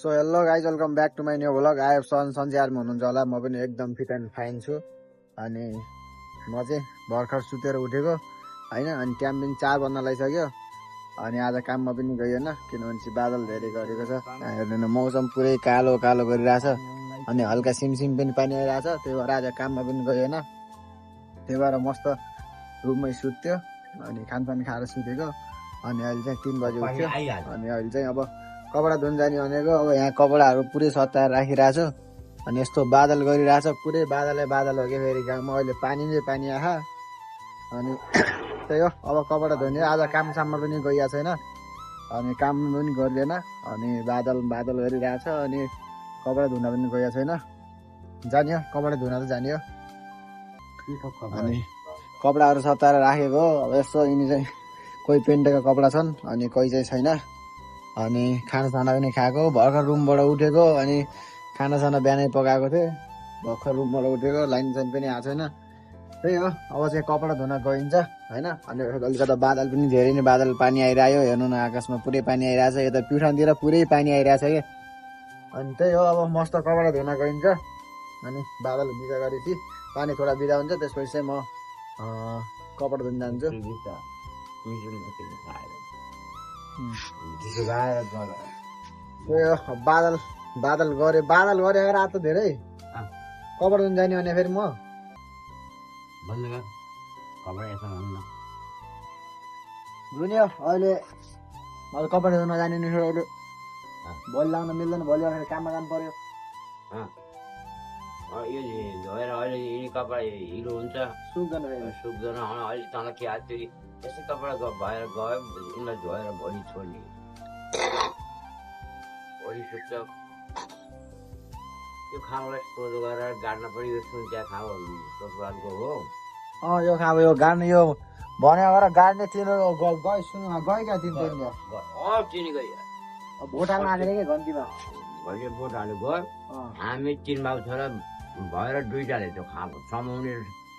So hello guys welcome back to my new vlog. आयो सन्चै army हुनुहुन्छ होला। म पनि एकदम फिट एन्ड फाइन छु। अनि म चाहिँ भर्खर सुतेर उठेको होइन। अनि टाइम पनि 4 बज्न लागिसक्यो। अनि आज काममा पनि गइएन किनभने बादल धेरै गरेको छ। हेर्नु मौसम पुरै कालो कालो गरिरहेछ। अनि हल्का सिमसिम पनि पानी आइरहेछ। त्यही भएर आज काममा पनि गइएन। त्यही भएर मस्त रुममै सुत्यो। अनि खानपान खाएर सुतेको। अनि अहिले चाहिँ 3 बजे उठ्यो। अनि अहिले चाहिँ अब कपडा धुन जाने भनेको। अब यहाँ कपडाहरू पुरै सताएर राखिरहेछ। अनि यस्तो बादल गरिरहेछ। पुरै बादलै बादल हो कि फेरि गाउँमा अहिले पानी नै पानी आछ। अनि त्यही हो अब कपडा धुने। आज कामसाममा पनि गइएको छैन। अनि काम पनि गर्दैन। अनि बादल बादल गरिरहेछ। अनि कपडा धुन पनि गइएको छैन। जानियो कपडा धुन त जानियो। अनि कपडाहरू सताएर राखेको। अब यसो यिनी चाहिँ कोही पेन्टका कपडा छन् अनि कोही चाहिँ छैन। अनि खानासाना पनि खाएको। भर्खर रुमबाट उठेको। अनि खानासाना बिहानै पकाएको थिएँ। भर्खर रुमबाट उठेको। लाइन पनि आएको छैन। त्यही हो अब चाहिँ कपडा धुन गइन्छ होइन। अनि कलिकता बादल पनि धेरै नै बादल पानी आइरह्यो। हेर्नु न आकाशमा पुरै पानी आइरहेछ। यता प्युठानतिर पुरै पानी आइरहेछ कि। अनि त्यही हो अब मस्त कपडा धुन गइन्छ। अनि बादल बिदा गरेपछि पानी थोडा बिदा हुन्छ। त्यसपछि चाहिँ म कपडा धुन जान्छु। बादल बादल गरे रात धेरै कपडा धुन जाने भने फेरि म धुन्यो अहिले कपडा धुन जाने नि अहिले भोलि लाउन मिल्दैन। भोलि फेरि काममा जानु पर्यो। यो धोएर अहिले यिनी कपडा हिलो हुन्छ सुक्दैन अहिले तँलाई के आज फेरि यस्तै कपडा भएर गयो यिनीलाई धोएर भोलि छोड्ने भोलि सुक्छ। यो खामलाई सोझो गरेर गाड्न पनि यो सुन्च्या खाम टोपराको हो। यो खाम यो गाड्ने यो भने गरेर गाड्ने तिनीहरू गयो सुन गएका तिनीहरू चिनी गयो भोट हाल्न आएको कि घन्टीमा भोलि भोट हाल्नु गयो। हामी 3 बाबु छोरा भएर 2टाले त्यो खाम समाउने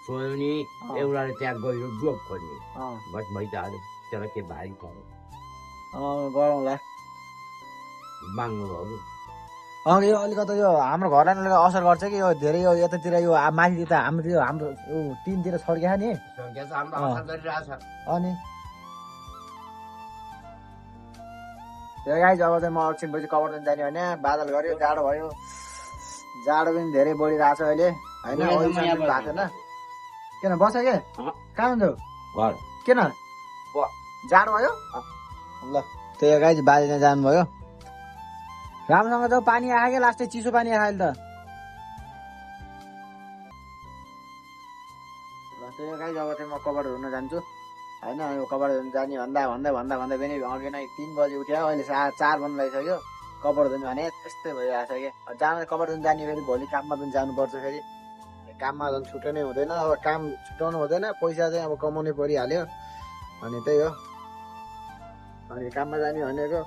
सोध्ने एउटाले त्यहाँ गयो डोप खोज्ने बस भइहाल्यो। त्यसलाई के भारी पर्यो गरौँला बाङ्गो हो। यो अलिकति यो हाम्रो घरलाई असर गर्छ कि यो धेरै यो यतातिर यो माथि त हाम्रो यो टिनतिर छड्क्या नि अनि त्यो गाइज अब चाहिँ म एकछिनपछि कपडा धुन जाने भने बादल गऱ्यो जाडो भयो। जाडो पनि धेरै बढिरहेको छ अहिले होइन। भएको छैन किन बस के कहाँ हुन्छौ किन जाडो भयो ल। त्यही गाइज बाजे जानुभयो। राम्रोसँग त पानी आयो क्या लास्टै चिसो पानी आयो अहिले त। ल त्यही गाइज अब चाहिँ म कपडा धुन जान्छु होइन। यो कपडा धुन जाने भन्दा पनि अघि नै 3 बजी उठ्यो। अहिले 4 बज्न लागिसक्यो। कपडा धुने भने त्यस्तै भइरहेको छ कि जान कपडा धुन जाने फेरि भोलि काममा पनि जानुपर्छ। फेरि काममा झन् छुट्टै हुँदैन। अब काम छुट्याउनु हुँदैन। पैसा चाहिँ अब कमाउनै परिहाल्यो। अनि त्यही हो। अनि काममा जाने भनेको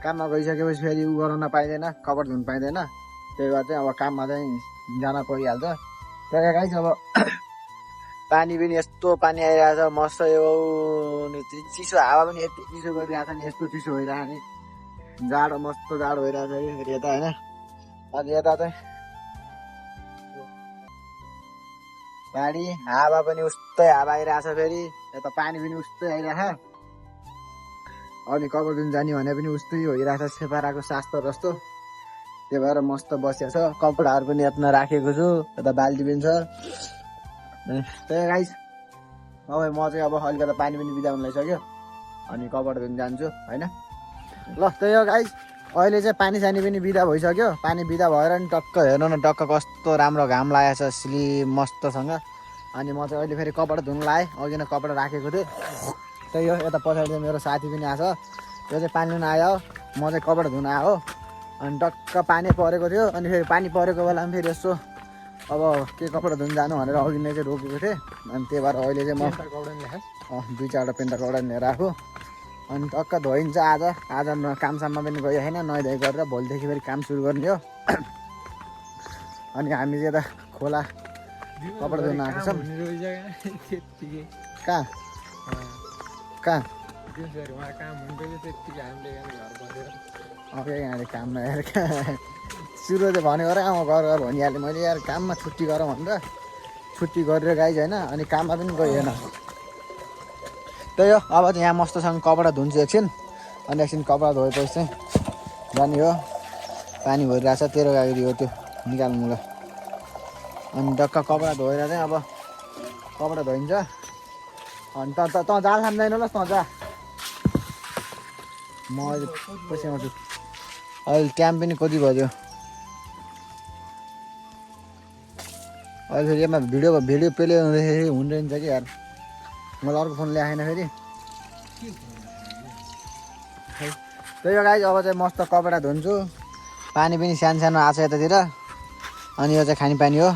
काममा गइसकेपछि फेरि उ गराउन पाइँदैन कपडा धुन पाइँदैन। त्यही भएर चाहिँ अब काममा चाहिँ जान परिहाल्छ। त्यही गाइज अब पानी पनि यस्तो पानी आइरहेछ मस्त। यो चिसो हावा पनि यति चिसो गरिरहेछ नि यस्तो चिसो भइरहेछ नि जाडो मस्त जाडो भइरहेछ कि फेरि यता होइन। अनि यता चाहिँ पानी हावा पनि उस्तै हावा आइरहेछ। फेरि यता पानी पनि उस्तै आइरहेछ। अनि कपडा धुन जाने भने पनि उस्तै भइरहेछ सेपाराको सास्तो जस्तो। त्यही भएर मस्त बसिएको छ। कपडाहरू पनि यत्न राखेको छु। यता बाल्टी पनि छ। त्यही गाइस अब म चाहिँ अब अलिकति पानी पनि बिदा हुन लागिसक्यो। अनि कपडा धुन जान्छु होइन। ल त्यही हो गाइस अहिले चाहिँ पानी सानी पनि बिदा भइसक्यो। पानी बिदा भएर नि टक्क हेर्नु न टक्क कस्तो राम्रो घाम लागेको छ स्लिम मस्तसँग। अनि म चाहिँ अहिले फेरि कपडा धुन लाएँ। अघि नै कपडा राखेको थिएँ। त्यही हो यता पछाडि चाहिँ मेरो साथी पनि आएको छ। त्यो चाहिँ पानी लिन आयो। म चाहिँ कपडा धुन आयो। अनि टक्क पानी परेको थियो। अनि फेरि पानी परेको बेलामा फेरि यसो अब के कपडा धुन जानु भनेर अघि नै चाहिँ रोकेको थिएँ। अनि त्यही भएर अहिले चाहिँ म 2-4वटा पेन्ट कपडा लिएर आएको। अनि टक्क धोइन्छ आज कामसाममा पनि गयो होइन। नुहाइधुवाइ गरेर भोलिदेखि फेरि काम सुरु गर्ने हो। अनि हामी चाहिँ यता खोला कपडा धुन आएको छौँ। कहाँ कहाँ अब यहाँले काममा यार सुरु चाहिँ भनेको र आमा गर भनिहालेँ मैले यार काममा छुट्टी गर भनेर छुट्टी गरेर गाइज होइन अनि काममा पनि गएन त्यही हो अब चाहिँ यहाँ मस्तसँग कपडा धुन्छु एकछिन अनि एकछिन कपडा धोएपछि चाहिँ जाने हो पानी भरिरहेको छ 13 गाडी हो त्यो निकाल्नु ल अनि डक्क कपडा धोएर चाहिँ अब कपडा धोइन्छ अनि त जाल थाम्दैन ल त जा म अहिले पछि आउँछु अहिले टाइम पनि कति बज्यो अहिले फेरि यसमा भिडियो प्ले हुँदाखेरि हुँदैन कि यार मलाई अर्को फोन ल्याएन फेरि त्यही हो गाइज अब चाहिँ मस्त कपडा धुन्छु पानी पनि सानो आएको छ यतातिर अनि यो चाहिँ खानेपानी हो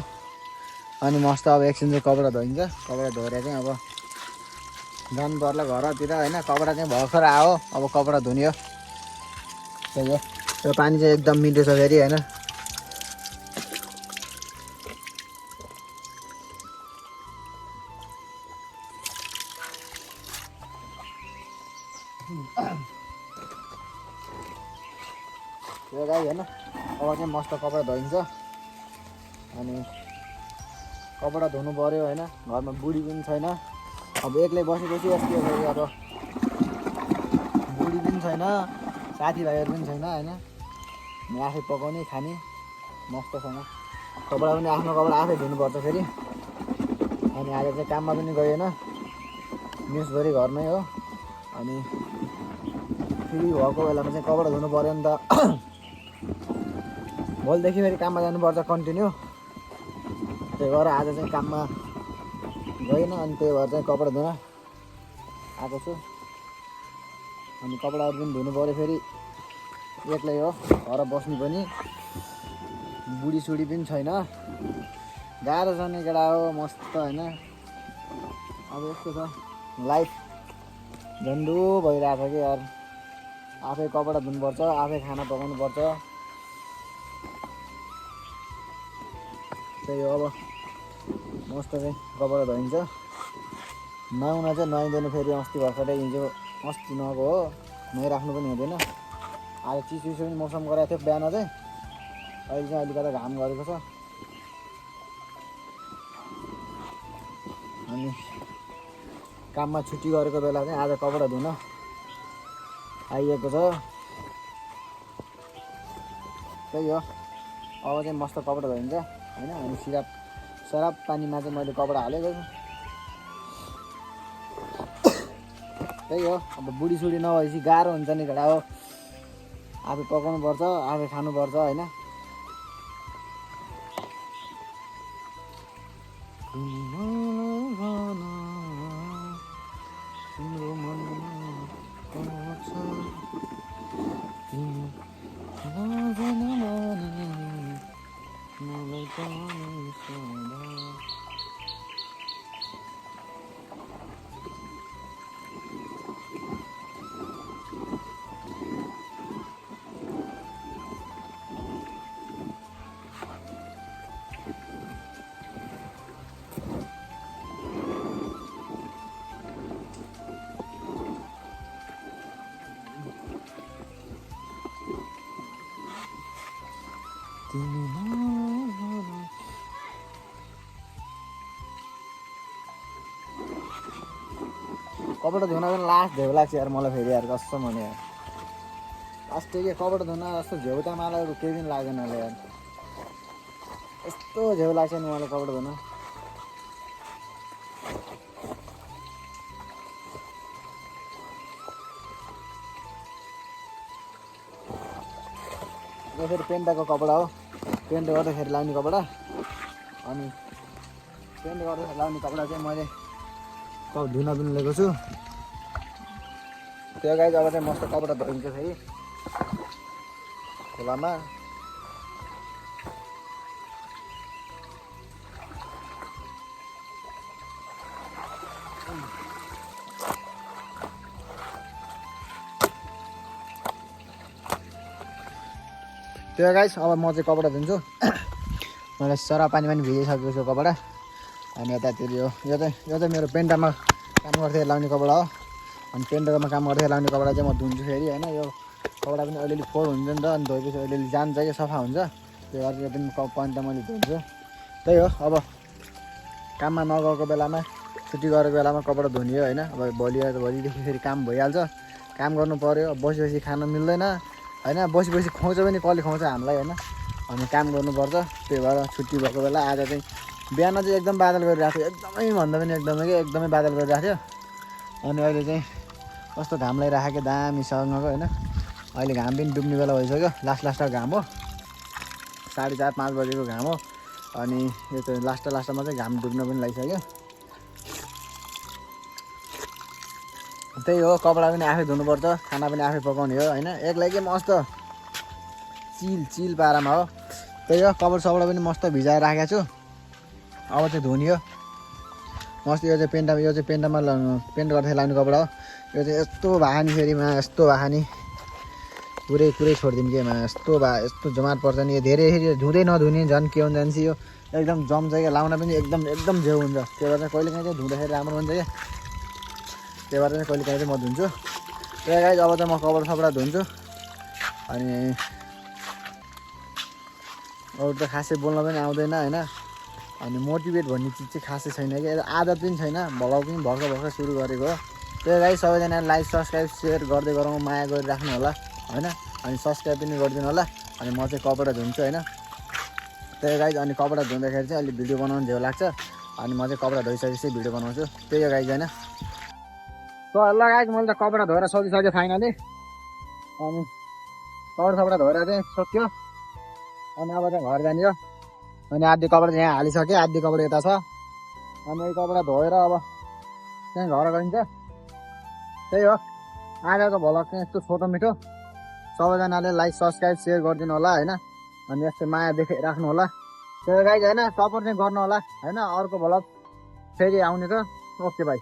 अनि मस्त अब एकछिन चाहिँ कपडा धोइन्छ कपडा धोएर चाहिँ अब जानु पर्ला घरतिर होइन कपडा चाहिँ भर्खर आयो अब कपडा धुने हो त्यही हो यो पानी चाहिँ एकदम मिठो छ फेरि होइन त्यो गाई होइन अब चाहिँ मस्त कपडा धोइन्छ अनि कपडा धुनु पऱ्यो होइन घरमा बुढी पनि छैन अब एक्लै बसेपछि यस्तो अब बुढी पनि छैन साथीभाइहरू पनि छैन होइन म आफै पकाउने खाने मस्तसँग कपडा पनि आफ्नो कपडा आफै धुनुपर्छ फेरि अनि आज चाहिँ काममा पनि गएन न्युजभरि घरमै हो अनि फ्री भएको बेलामा चाहिँ कपडा धुनु पऱ्यो नि त भोलिदेखि फेरि काममा जानुपर्छ कन्टिन्यू त्यही भएर आज चाहिँ काममा गएन अनि त्यही भएर चाहिँ कपडा धुन आएको छु अनि कपडाहरू पनि धुनु पऱ्यो फेरि एक्लै हो घर बस्नु पनि बुढीसुढी पनि छैन गाह्रो छ नि केटा हो मस्त होइन अब यस्तो छ लाइफ झन्डो भइरहेको छ कि यार आफै कपडा धुनुपर्छ आफै खाना पकाउनु पर्छ त्यही हो अब मस्त चाहिँ कपडा धोइन्छ नुहाउन चाहिँ नुहाइँदैन फेरि अस्ति भर्खरै हिजो अस्ति नुहाएको हो नुहाइराख्नु पनि हुँदैन आज चिसो पनि मौसम गराएको थियो बिहान चाहिँ अहिले चाहिँ अलिकति घाम गरेको छ अनि काममा छुट्टी गरेको बेला चाहिँ आज कपडा धुन आइएको छ त्यही हो अब चाहिँ मस्त कपडा धोइन्छ होइन अनि सराप पानीमा चाहिँ मैले कपडा हालेको छु त्यही हो अब बुढीसुढी नभएपछि गाह्रो हुन्छ नि केटा हो आफै पकाउनु पर्छ आफै खानुपर्छ होइन कपडा धुन पनि लास्ट झेउ लाग्छ यार मलाई फेरि यार कसम भने यार लास्ट के कपडा धुन जस्तो झेउ त मलाई केही पनि लाग्दैन यार यस्तो झेउ लाग्छ नि मलाई कपडा धुन यो फेरि पेन्टाको कपडा हो पेन्ट गर्दाखेरि लाउने कपडा अनि पेन्ट गर्दाखेरि लाउने कपडा चाहिँ मैले धुन पनि लिएको छु त्यो गाई अब चाहिँ मस्त कपडा धोइन्छ फेरि खोलामा त्यो गाइस अब म चाहिँ कपडा धुन्छु मलाई सरा पानी पनि भिजिसकेको छु कपडा अनि यतातिर यो चाहिँ मेरो पेन्टामा काम गर्दै लाउने कपडा हो अनि पेन्टामा काम गर्दै लाउने कपडा चाहिँ म धुन्छु फेरि होइन यो कपडा पनि अलिअलि फोहोर हुन्छ नि त अनि धोएपछि अलिअलि जान्छ क्या सफा हुन्छ त्यो गरेर पनि पन्ट मैले धुन्छु त्यही हो अब काममा नगएको बेलामा छुट्टी गरेको बेलामा कपडा धुने हो होइन अब भोलिदेखि फेरि काम भइहाल्छ काम गर्नु पऱ्यो बसी बसी खान मिल्दैन होइन बसी बसी खुवाउँछ पनि कसले खुवाउँछ हामीलाई होइन अनि काम गर्नुपर्छ त्यही भएर छुट्टी भएको बेला आज चाहिँ बिहान चाहिँ एकदम बादल गरिरहेको थियो एकदमै भन्दा पनि एकदमै बादल गरिरहेको थियो अनि अहिले चाहिँ कस्तो घाम लगाइराखेको दामीसँगको होइन अहिले घाम पनि डुब्ने बेला भइसक्यो लास्टको घाम हो 4:30-5 बजेको घाम हो अनि यो चाहिँ लास्टमा चाहिँ घाम डुब्न पनि लागिसक्यो त्यही हो कपडा पनि आफै धुनुपर्छ खाना पनि आफै पकाउने हो होइन एक्लैकै मस्त चिल पारामा हो त्यही हो कपडा पनि मस्त भिजाएर राखेको छु अब चाहिँ धुने हो मस्त यो चाहिँ पेन्टमा पेन्ट गर्दै लाउने कपडा हो यो चाहिँ यस्तो भानी फेरिमा यस्तो भानी पुरै छोडिदिनु केमा यस्तो जमात पर्छ नि धेरै धुँदै नधुने झन् के हुन्छ जान्छ यो एकदम जम्छ क्या लाउन पनि एकदम झेउ हुन्छ त्यो भएर चाहिँ कहिलेकाहीँ चाहिँ धुँदाखेरि राम्रो हुन्छ क्या त्यही भएर चाहिँ कहिलेकाहीँ चाहिँ म धुन्छु त्यही गाइज अब चाहिँ म कपडा धुन्छु अनि अरू त खासै बोल्न पनि आउँदैन होइन अनि मोटिभेट भन्ने चिज चाहिँ खासै छैन कि आदत पनि छैन भ्लग पनि भर्खर सुरु गरेको हो त्यही गाइज सबैजना लाइक सब्सक्राइब सेयर गर्दै गरौँ माया गरिराख्नु होला होइन अनि सब्सक्राइब पनि गरिदिनु होला अनि म चाहिँ कपडा धुन्छु होइन त्यही गाइज अनि कपडा धुँदाखेरि चाहिँ अलिक भिडियो बनाउनु झेउ लाग्छ अनि म चाहिँ कपडा धोइसकेपछि भिडियो बनाउँछु त्यही हो गाइज होइन त ल गाइज मैले त कपडा धोएर सोधिसकेँ फाइनली अनि कपडा धोएर चाहिँ सोध्यो अनि अब चाहिँ घर जाने हो अनि आधी कपडा चाहिँ यहाँ हालिसकेँ आधी कपडा यता छ अनि यो कपडा धोएर अब चाहिँ घर गइन्छ त्यही हो आजको भ्लग चाहिँ यस्तो छोटो मिठो सबैजनाले लाइक सब्सक्राइब सेयर गरिदिनु होला होइन अनि यस्तो माया राख्नु होला त्यो गाइज होइन सपोर्ट चाहिँ गर्नु होला होइन अर्को भ्लग फेरि आउने छ ओके भाइ